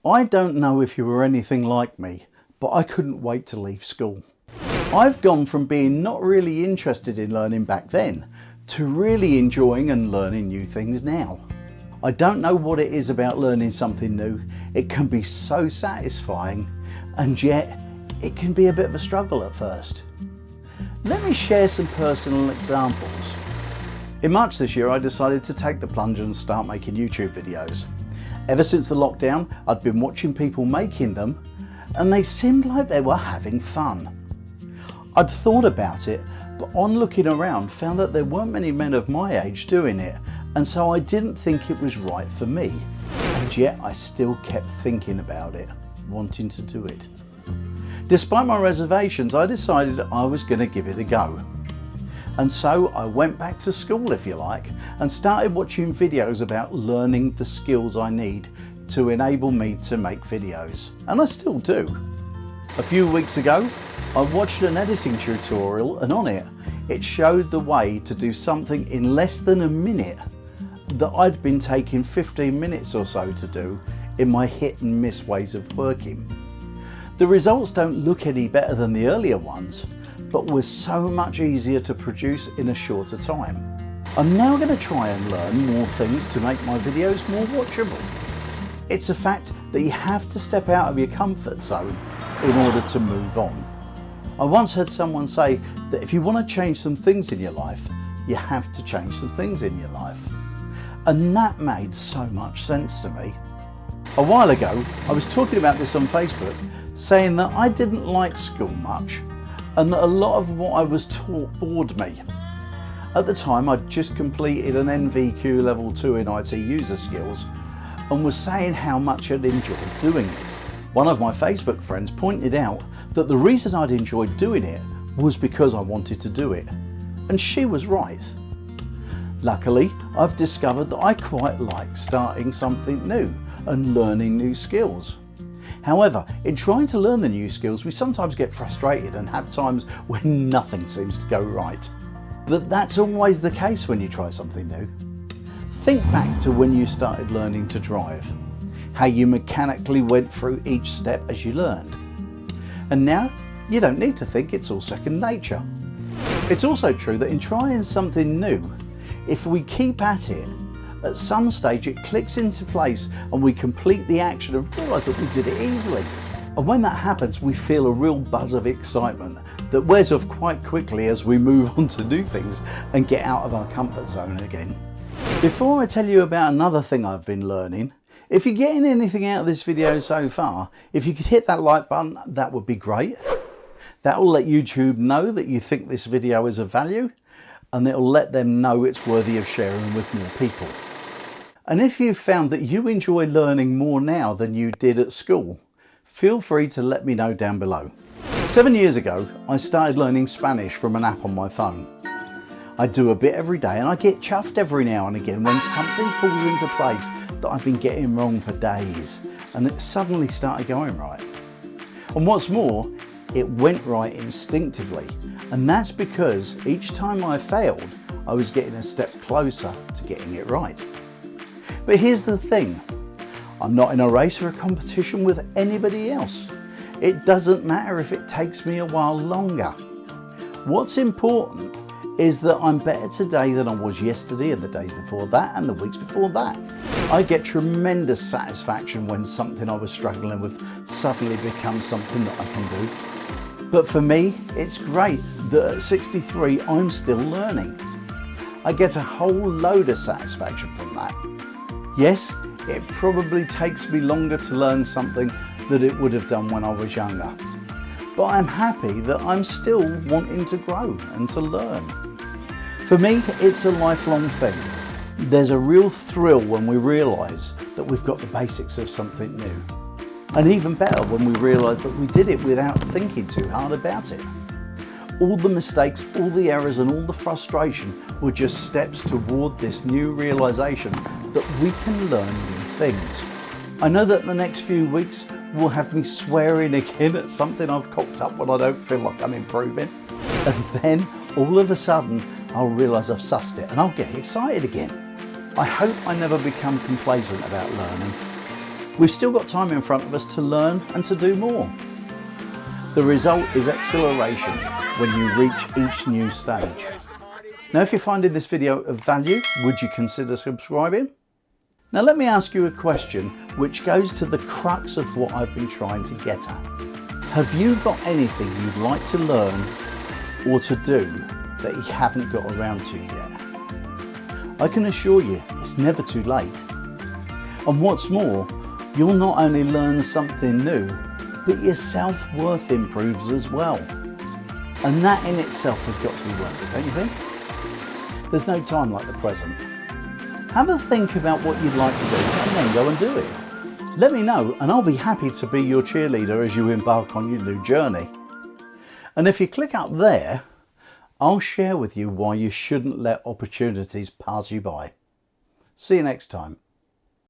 I don't know if you were anything like me, but I couldn't wait to leave school. I've gone from being not really interested in learning back then to really enjoying and learning new things now. I don't know what it is about learning something new. It can be so satisfying, and yet it can be a bit of a struggle at first. Let me share some personal examples. In March this year, I decided to take the plunge and start making YouTube videos. Ever since the lockdown, I'd been watching people making them, and they seemed like they were having fun. I'd thought about it, but on looking around, found that there weren't many men of my age doing it, and so I didn't think it was right for me. And yet I still kept thinking about it, wanting to do it. Despite my reservations, I decided I was going to give it a go. And so I went back to school, if you like, and started watching videos about learning the skills I need to enable me to make videos. And I still do. A few weeks ago, I watched an editing tutorial, and on it, it showed the way to do something in less than a minute that I'd been taking 15 minutes or so to do in my hit and miss ways of working. The results don't look any better than the earlier ones, but were so much easier to produce in a shorter time. I'm now going to try and learn more things to make my videos more watchable. It's a fact that you have to step out of your comfort zone in order to move on. I once heard someone say that if you want to change some things in your life, you have to change some things in your life. And that made so much sense to me. A while ago, I was talking about this on Facebook, saying that I didn't like school much, and that a lot of what I was taught bored me. At the time, I'd just completed an NVQ level 2 in IT user skills and was saying how much I'd enjoyed doing it. One of my Facebook friends pointed out that the reason I'd enjoyed doing it was because I wanted to do it, and she was right. Luckily, I've discovered that I quite like starting something new and learning new skills. However, in trying to learn the new skills, we sometimes get frustrated and have times when nothing seems to go right. But that's always the case when you try something new. Think back to when you started learning to drive, how you mechanically went through each step as you learned. And now, you don't need to think, it's all second nature. It's also true that in trying something new, if we keep at it, at some stage it clicks into place and we complete the action and realise that we did it easily. And when that happens, we feel a real buzz of excitement that wears off quite quickly as we move on to new things and get out of our comfort zone again. Before I tell you about another thing I've been learning, if you're getting anything out of this video so far, if you could hit that like button, that would be great. That will let YouTube know that you think this video is of value, and it will let them know it's worthy of sharing with more people. And if you've found that you enjoy learning more now than you did at school, feel free to let me know down below. 7 years ago, I started learning Spanish from an app on my phone. I do a bit every day, and I get chuffed every now and again when something falls into place that I've been getting wrong for days, and it suddenly started going right. And what's more, it went right instinctively, and that's because each time I failed, I was getting a step closer to getting it right. But here's the thing, I'm not in a race or a competition with anybody else. It doesn't matter if it takes me a while longer. What's important is that I'm better today than I was yesterday and the days before that and the weeks before that. I get tremendous satisfaction when something I was struggling with suddenly becomes something that I can do. But for me, it's great that at 63 I'm still learning. I get a whole load of satisfaction from that. Yes, it probably takes me longer to learn something than it would have done when I was younger. But I'm happy that I'm still wanting to grow and to learn. For me, it's a lifelong thing. There's a real thrill when we realise that we've got the basics of something new. And even better when we realise that we did it without thinking too hard about it. All the mistakes, all the errors and all the frustration were just steps toward this new realisation that we can learn new things. I know that the next few weeks will have me swearing again at something I've cocked up when I don't feel like I'm improving. And then all of a sudden I'll realise I've sussed it and I'll get excited again. I hope I never become complacent about learning. We've still got time in front of us to learn and to do more. The result is acceleration when you reach each new stage. Now, if you're finding this video of value, would you consider subscribing? Now let me ask you a question which goes to the crux of what I've been trying to get at. Have you got anything you'd like to learn or to do that you haven't got around to yet? I can assure you it's never too late. And what's more, you'll not only learn something new, but your self-worth improves as well. And that in itself has got to be worth it, don't you think? There's no time like the present. Have a think about what you'd like to do and then go and do it. Let me know and I'll be happy to be your cheerleader as you embark on your new journey. And if you click up there, I'll share with you why you shouldn't let opportunities pass you by. See you next time.